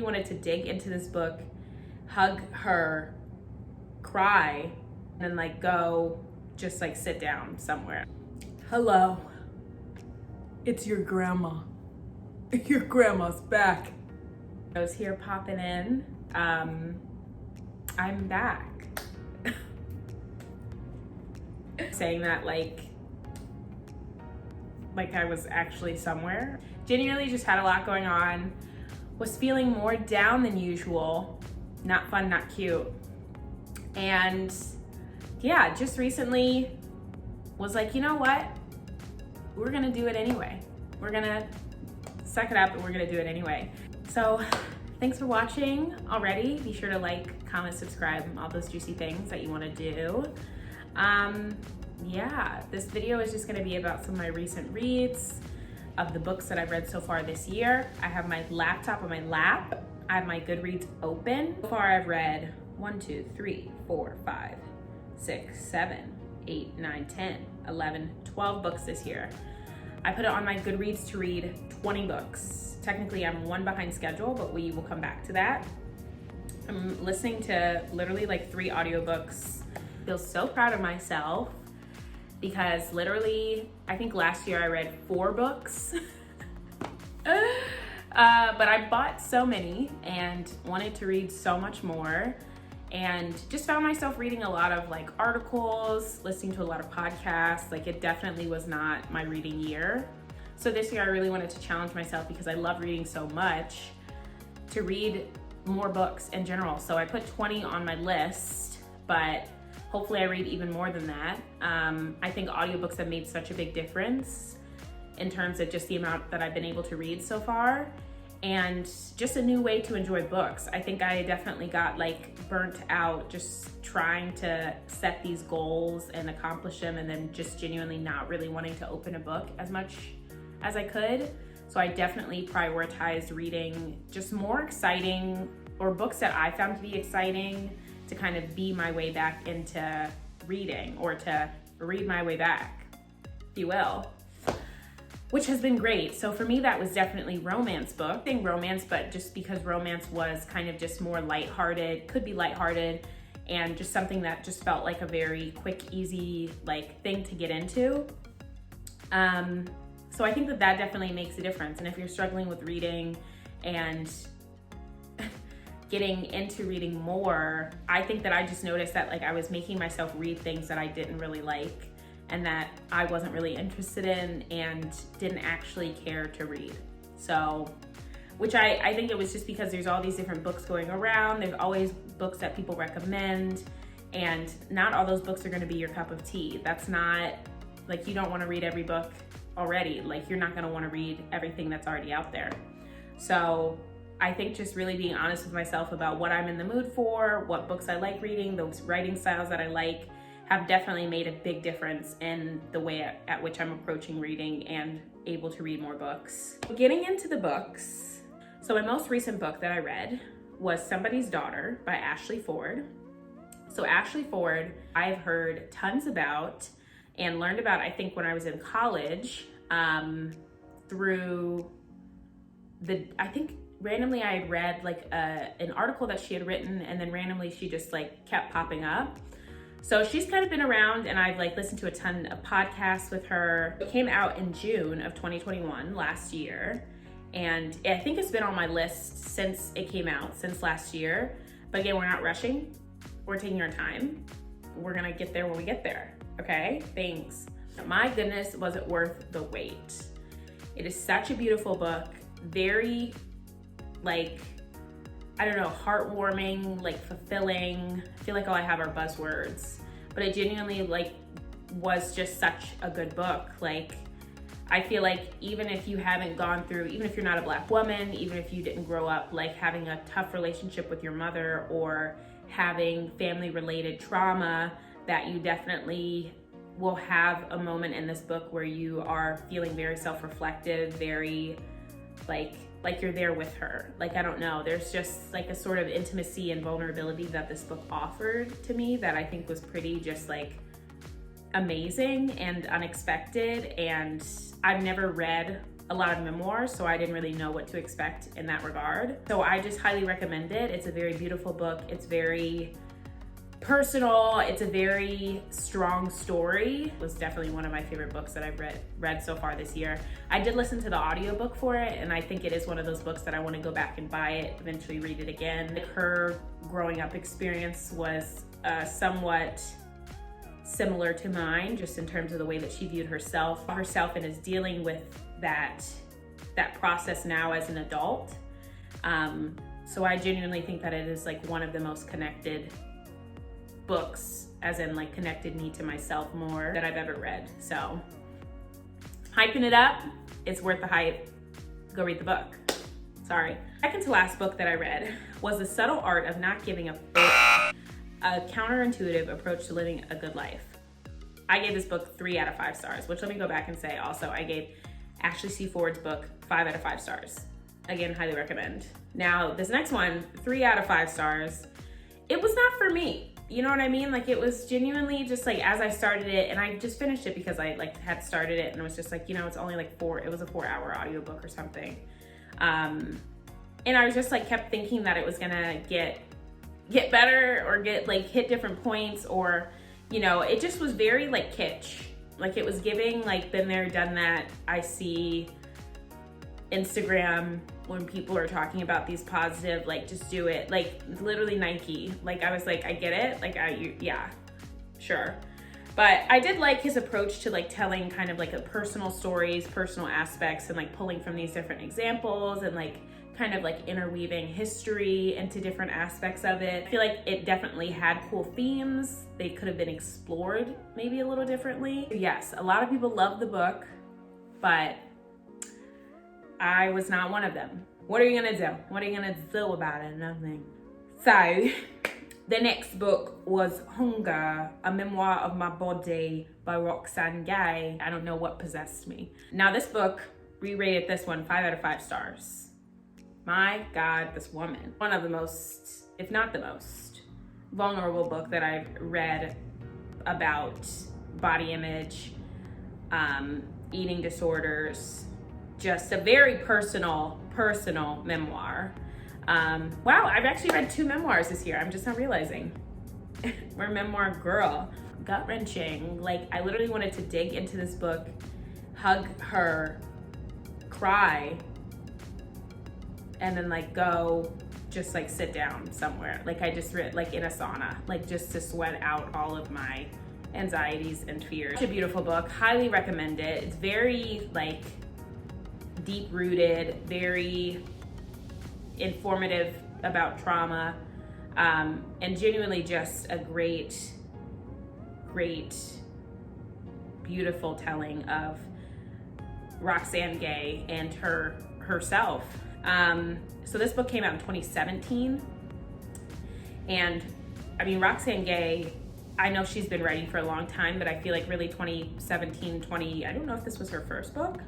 really wanted to dig into this book, hug her, cry, and then like go just like sit down somewhere. Hello, it's your grandma. Your grandma's back. I was here popping in. I'm back. Saying that like I was actually somewhere. Genuinely just had a lot going on. Was feeling more down than usual. Not fun, not cute. And yeah, just recently was like, you know what? We're gonna do it anyway. We're gonna suck it up and we're gonna do it anyway. So thanks for watching already. Be sure to like, comment, subscribe, all those juicy things that you wanna do. Yeah, this video is just gonna be about some of my recent reads of the books that I've read so far this year. I have my laptop on my lap. I have my Goodreads open. So far I've read 1, 2, 3, 4, 5, 6, 7, 8, 9, 10, 11, 12 books this year. I put it on my Goodreads to read 20 books. Technically I'm 1 behind schedule, but we will come back to that. I'm listening to literally like 3 audiobooks. I feel so proud of myself because literally, I think last year I read 4 books. But I bought so many and wanted to read so much more, and just found myself reading a lot of like articles, listening to a lot of podcasts. Like it definitely was not my reading year. So this year I really wanted to challenge myself because I love reading so much to read more books in general. So I put 20 on my list, but hopefully I read even more than that. I think audiobooks have made such a big difference in terms of just the amount that I've been able to read so far, and just a new way to enjoy books. I think I definitely got like burnt out just trying to set these goals and accomplish them, and then just genuinely not really wanting to open a book as much as I could. So I definitely prioritized reading just more exciting, or books that I found to be exciting, to kind of be my way back into reading, or to read my way back, if you will, which has been great. So for me, that was definitely romance book. I think romance, but just because romance was kind of just more lighthearted, could be lighthearted, and just something that just felt like a very quick, easy like thing to get into. So I think that that definitely makes a difference. And if you're struggling with reading and getting into reading more, I think that I just noticed that like I was making myself read things that I didn't really like and that I wasn't really interested in and didn't actually care to read. So, which I think it was just because there's all these different books going around. There's always books that people recommend, and not all those books are gonna be your cup of tea. That's not, like, you don't wanna read every book already. Like, you're not gonna wanna read everything that's already out there. So I think just really being honest with myself about what I'm in the mood for, what books I like reading, those writing styles that I like, have definitely made a big difference in the way at which I'm approaching reading and able to read more books. Getting into the books, so my most recent book that I read was Somebody's Daughter by Ashley Ford. So Ashley Ford, I've heard tons about and learned about, I think, when I was in college, through I think randomly I had read like an article that she had written, and then randomly she just like kept popping up. So she's kind of been around, and I've like listened to a ton of podcasts with her. It came out in June of 2021, last year. And I think it's been on my list since it came out, since last year. But again, we're not rushing. We're taking our time. We're gonna get there when we get there, okay? Thanks. My goodness, was it worth the wait. It is such a beautiful book. Very, like, I don't know, heartwarming, like fulfilling. I feel like all I have are buzzwords, but it genuinely like was just such a good book. Like, I feel like even if you haven't gone through, even if you're not a Black woman, even if you didn't grow up like having a tough relationship with your mother or having family related trauma, that you definitely will have a moment in this book where you are feeling very self-reflective, very like you're there with her. Like, I don't know, there's just like a sort of intimacy and vulnerability that this book offered to me that I think was pretty just like amazing and unexpected. And I've never read a lot of memoirs, so I didn't really know what to expect in that regard. So I just highly recommend it. It's a very beautiful book. It's very personal. It's a very strong story. It was definitely one of my favorite books that I've read so far this year. I did listen to the audiobook for it, and I think it is one of those books that I want to go back and buy it, eventually read it again. Her growing up experience was somewhat similar to mine, just in terms of the way that she viewed herself and is dealing with that process now as an adult. So I genuinely think that it is like one of the most connected books, as in like connected me to myself more, that I've ever read. So hyping it up, it's worth the hype. Go read the book. Sorry. Second to last book that I read was The Subtle Art of Not Giving a counterintuitive approach to living a good life. I gave this book 3 out of 5 stars, which let me go back and say also I gave Ashley C. Ford's book 5 out of 5 stars. Again, highly recommend. Now, this next one, 3 out of 5 stars. It was not for me. You know what I mean? Like, it was genuinely just like, as I started it, and I just finished it because I like had started it and it was just like, you know, it's only like it was a 4-hour audiobook or something. And I was just like, kept thinking that it was gonna get better or get like hit different points, or, you know, it just was very like kitsch. Like, it was giving like been there, done that. I see Instagram when people are talking about these positive, like, just do it, like literally Nike. Like, I was like, I get it. Like, yeah, sure. But I did like his approach to like telling kind of like a personal stories, personal aspects, and like pulling from these different examples and like kind of like interweaving history into different aspects of it. I feel like it definitely had cool themes. They could have been explored maybe a little differently. Yes, a lot of people love the book, but I was not one of them. What are you gonna do? What are you gonna do about it? Nothing. So, the next book was Hunger, a memoir of my body by Roxane Gay. I don't know what possessed me. Now, this book, we rated this one 5 out of 5 stars. My God, this woman. One of the most, if not the most, vulnerable book that I've read about body image, eating disorders, just a very personal memoir. Wow, I've actually read 2 memoirs this year. I'm just not realizing. We're a memoir girl. Gut-wrenching. Like, I literally wanted to dig into this book, hug her, cry, and then like go just like sit down somewhere. Like, I just read like in a sauna, like just to sweat out all of my anxieties and fears. Such a beautiful book. Highly recommend it. It's very like deep-rooted, very informative about trauma, and genuinely just a great, beautiful telling of Roxane Gay and herself. So this book came out in 2017, and I mean, Roxane Gay, I know she's been writing for a long time, but I feel like really 2017, I don't know if this was her first book,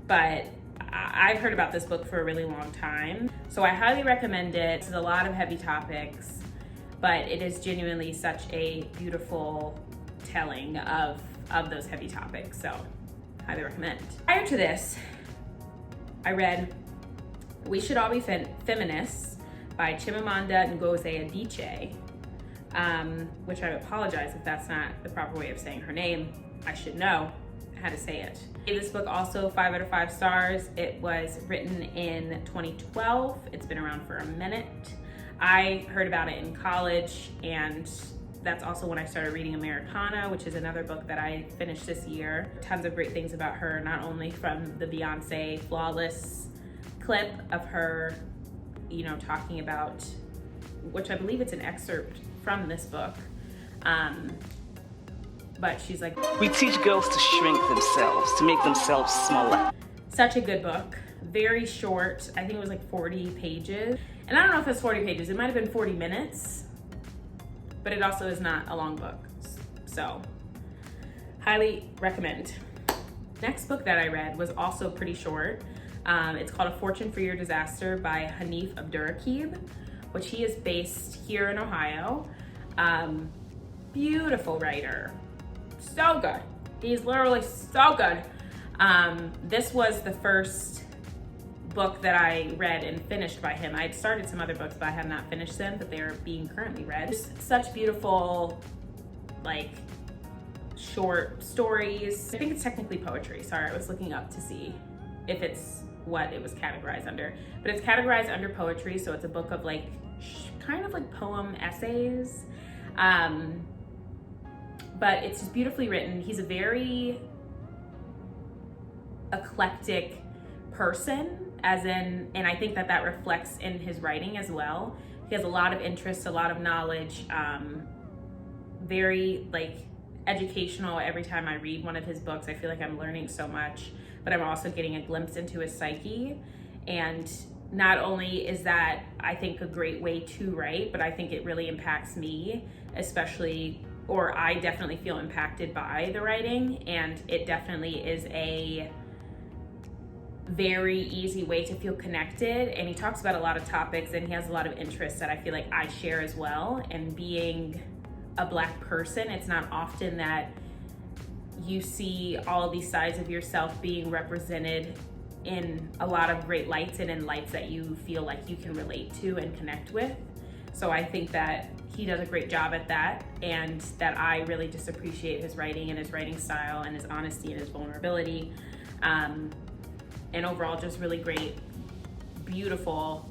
but I've heard about this book for a really long time. So I highly recommend it. It's a lot of heavy topics, but it is genuinely such a beautiful telling of those heavy topics. So highly recommend. Prior to this, I read We Should All Be Feminists by Chimamanda Ngozi Adichie, which I apologize if that's not the proper way of saying her name. I should know how to say it. I gave this book also 5 out of 5 stars. It was written in 2012. It's been around for a minute. I heard about it in college, and that's also when I started reading Americana, which is another book that I finished this year. Tons of great things about her, not only from the Beyonce Flawless clip of her, you know, talking about, which I believe it's an excerpt from this book, but she's like, we teach girls to shrink themselves, to make themselves smaller. Such a good book. Very short. I think it was like 40 pages. And I don't know if it's 40 pages. It might have been 40 minutes, but it also is not a long book. So, highly recommend. Next book that I read was also pretty short. It's called A Fortune for Your Disaster by Hanif Abdurraqib, which he is based here in Ohio. Beautiful writer. So good. He's literally so good. This was the first book that I read and finished by him. I had started some other books, but I had not finished them, but they are being currently read. Such beautiful, like, short stories. I think it's technically poetry. Sorry, I was looking up to see if it's what it was categorized under. But it's categorized under poetry, so it's a book of like, kind of like poem essays. But it's just beautifully written. He's a very eclectic person, as in, and I think that that reflects in his writing as well. He has a lot of interest, a lot of knowledge, very like educational. Every time I read one of his books, I feel like I'm learning so much, but I'm also getting a glimpse into his psyche. And not only is that, I think, a great way to write, but I think it really impacts me, especially, or I definitely feel impacted by the writing, and it definitely is a very easy way to feel connected. And he talks about a lot of topics, and he has a lot of interests that I feel like I share as well. And being a Black person, it's not often that you see all of these sides of yourself being represented in a lot of great lights, and in lights that you feel like you can relate to and connect with. So I think that he does a great job at that, and that I really just appreciate his writing and his writing style and his honesty and his vulnerability. And overall, just really great, beautiful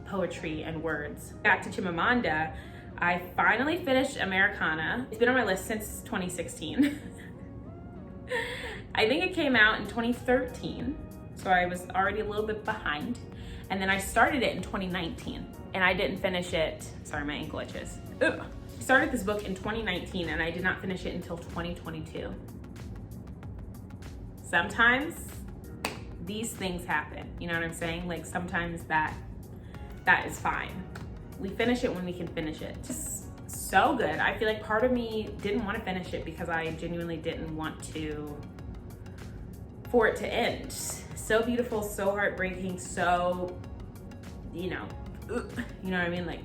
poetry and words. Back to Chimamanda, I finally finished Americana. It's been on my list since 2016. I think it came out in 2013, so I was already a little bit behind. And then I started it in 2019, and I didn't finish it. Sorry, my ankle itches. Ugh. I started this book in 2019, and I did not finish it until 2022. Sometimes these things happen, you know what I'm saying? Like, sometimes that is fine. We finish it when we can finish it. Just so good. I feel like part of me didn't want to finish it because I genuinely didn't want for it to end. So beautiful, so heartbreaking, so, you know what I mean? Like,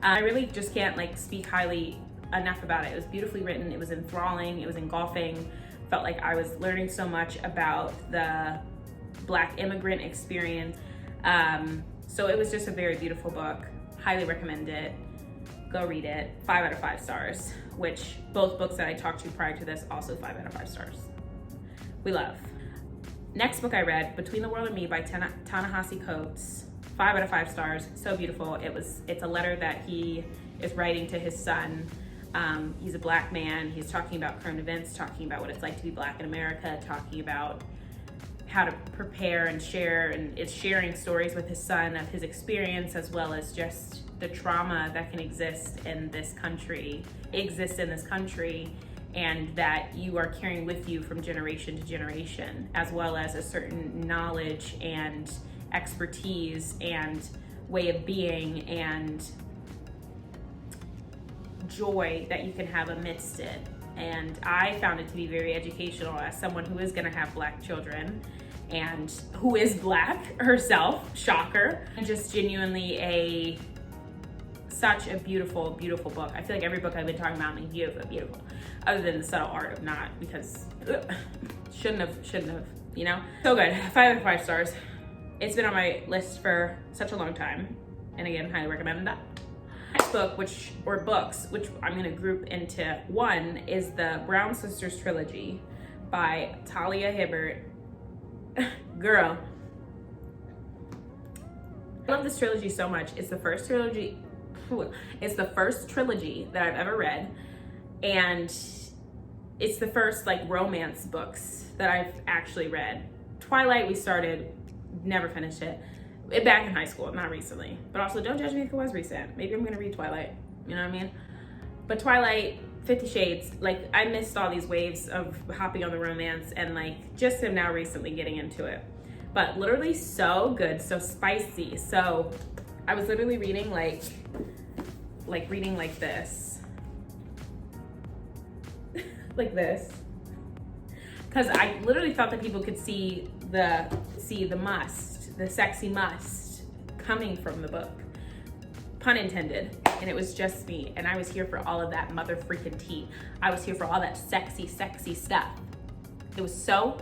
I really just can't like speak highly enough about it. It was beautifully written, it was enthralling, it was engulfing. Felt like I was learning so much about the Black immigrant experience. So it was just a very beautiful book. Highly recommend it. Go read it. 5 out of 5 stars, which both books that I talked to prior to this, also 5 out of 5 stars. We love. Next book I read, Between the World and Me by Ta-Nehisi Coates. 5 out of 5 stars. So beautiful. It's a letter that he is writing to his son. He's a Black man. He's talking about current events, talking about what it's like to be Black in America, talking about how to prepare and share, and it's sharing stories with his son of his experience, as well as just the trauma that can exist in this country, and that you are carrying with you from generation to generation, as well as a certain knowledge and expertise and way of being and joy that you can have amidst it. And I found it to be very educational as someone who is gonna have Black children and who is Black herself, shocker, and just genuinely such a beautiful, beautiful book. I feel like every book I've been talking about is beautiful, other than The Subtle Art of Not, because shouldn't have, you know? So good, 5 out of 5 stars. It's been on my list for such a long time, and again, highly recommend that. Next book, which I'm gonna group into one, is the Brown Sisters trilogy by Talia Hibbert. Girl, I love this trilogy so much. It's the first trilogy that I've ever read, and it's the first like romance books that I've actually read. Twilight we started, never finished it. Back in high school, not recently. But also, don't judge me if it was recent. Maybe I'm gonna read Twilight, you know what I mean? But Twilight, 50 Shades, like I missed all these waves of hopping on the romance, and like just am now recently getting into it. But literally so good, so spicy. So I was literally reading like reading like this. Like this. Because I literally thought that people could see the sexy must coming from the book. Pun intended. And it was just me. And I was here for all of that mother freaking tea. I was here for all that sexy, sexy stuff. It was so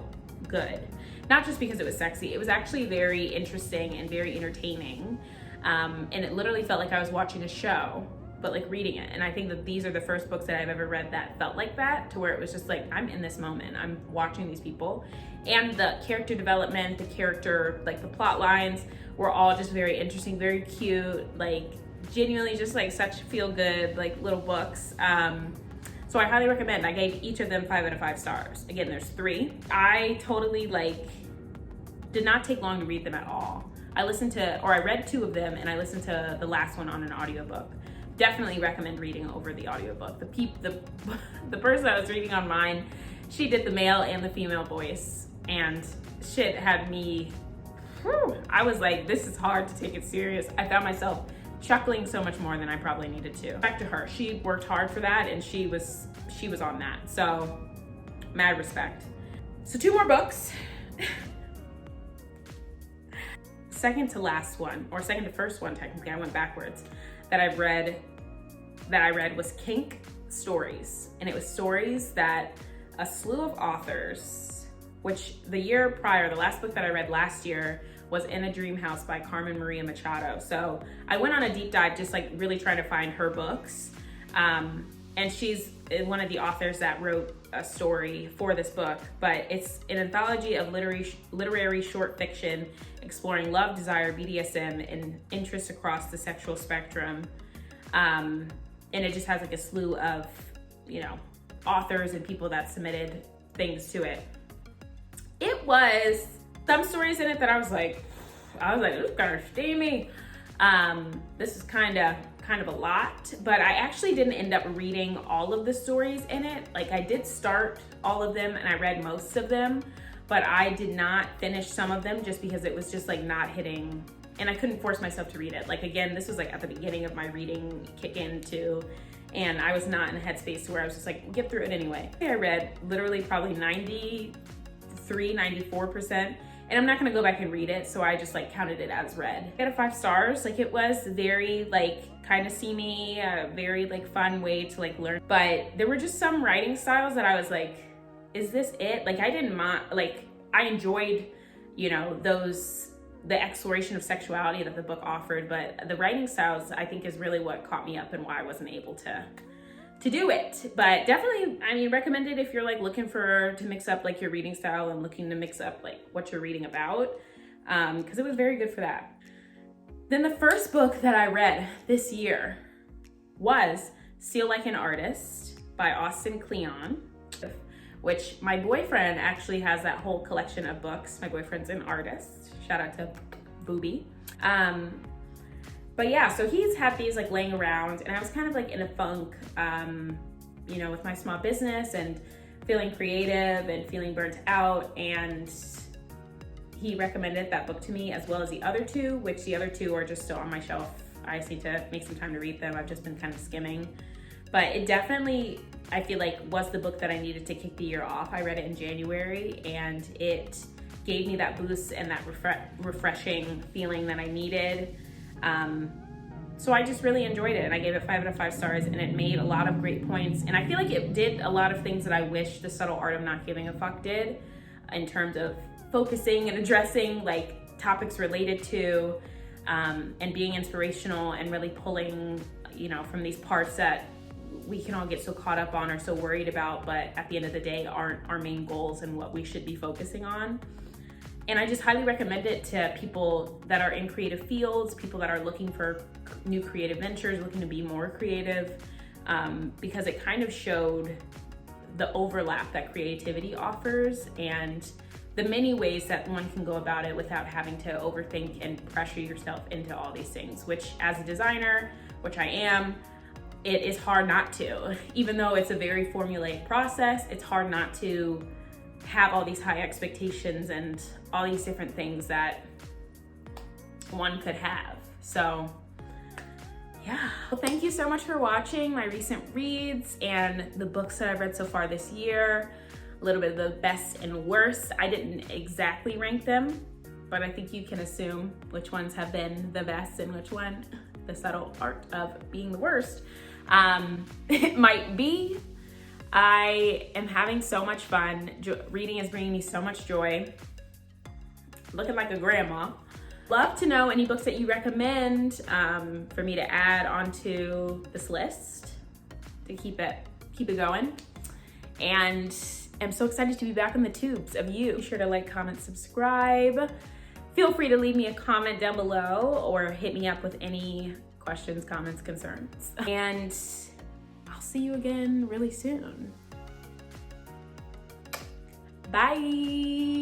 good. Not just because it was sexy, it was actually very interesting and very entertaining. And it literally felt like I was watching a show, but like reading it. And I think that these are the first books that I've ever read that felt like that, to where it was just like, I'm in this moment, I'm watching these people. And the character development, the character, like the plot lines were all just very interesting, very cute, like genuinely just like such feel good, like little books. So I highly recommend. I gave each of them 5 out of 5 stars. Again, there's 3. I totally did not take long to read them at all. I read 2 of them, and I listened to the last one on an audiobook. Definitely recommend reading over the audiobook. The person I was reading on mine, she did the male and the female voice, and shit had me, I was like, this is hard to take it serious. I found myself chuckling so much more than I probably needed to. Back to her, she worked hard for that, and she was on that. So mad respect. So 2 more books. Second to last one, or second to first one technically, I went backwards, that I read was Kink Stories. And it was stories that a slew of authors, which the year prior, the last book that I read last year was In a Dream House by Carmen Maria Machado. So I went on a deep dive, just like really trying to find her books. And she's one of the authors that wrote a story for this book, but it's an anthology of literary short fiction exploring love, desire, BDSM, and interests across the sexual spectrum. And it just has like a slew of, authors and people that submitted things to it. It was some stories in it that I was like, this is kind of steamy. This is kind of a lot, but I actually didn't end up reading all of the stories in it. Like, I did start all of them and I read most of them, but I did not finish some of them just because it was just like not hitting, and I couldn't force myself to read it. Like, again, this was like at the beginning of my reading kick in too, and I was not in a headspace to where I was just like, get through it anyway. I read literally probably 94%, and I'm not gonna go back and read it, so I just like counted it as read. I got a 5 stars. Like, it was very like kind of seamy, a very like fun way to like learn. But there were just some writing styles that I was like, is this it? Like, I didn't mind, like I enjoyed, the exploration of sexuality that the book offered, but the writing styles I think is really what caught me up and why I wasn't able to do it. But definitely, I mean, recommend it if you're like looking to mix up like your reading style and looking to mix up like what you're reading about, because it was very good for that. Then the first book that I read this year was Steal Like an Artist by Austin Kleon, which my boyfriend actually has that whole collection of books. My boyfriend's an artist. Shout out to Booby. But yeah, so he's had these like laying around, and I was kind of like in a funk, with my small business and feeling creative and feeling burnt out. And he recommended that book to me, as well as the other 2, which the other 2 are just still on my shelf. I just need to make some time to read them. I've just been kind of skimming, but it definitely, I feel like, was the book that I needed to kick the year off. I read it in January, and it gave me that boost and that refreshing feeling that I needed. So I just really enjoyed it, and I gave it 5 out of 5 stars, and it made a lot of great points. And I feel like it did a lot of things that I wish The Subtle Art of Not Giving a Fuck did, in terms of focusing and addressing like topics related to, and being inspirational and really pulling, from these parts that we can all get so caught up on or so worried about, but at the end of the day aren't our main goals and what we should be focusing on. And I just highly recommend it to people that are in creative fields, people that are looking for new creative ventures, looking to be more creative, because it kind of showed the overlap that creativity offers and the many ways that one can go about it without having to overthink and pressure yourself into all these things, which as a designer, which I am, it is hard not to. Even though it's a very formulaic process, it's hard not to have all these high expectations and all these different things that one could have. So yeah, well, thank you so much for watching my recent reads and the books that I've read so far this year. A little bit of the best and worst. I didn't exactly rank them, but I think you can assume which ones have been the best and which one the subtle art of being the worst. It might be. I am having so much fun. Reading is bringing me so much joy. Looking like a grandma. Love to know any books that you recommend for me to add onto this list to keep it going. And I'm so excited to be back in the tubes of you. Be sure to like, comment, subscribe. Feel free to leave me a comment down below or hit me up with any questions, comments, concerns. And I'll see you again really soon. Bye.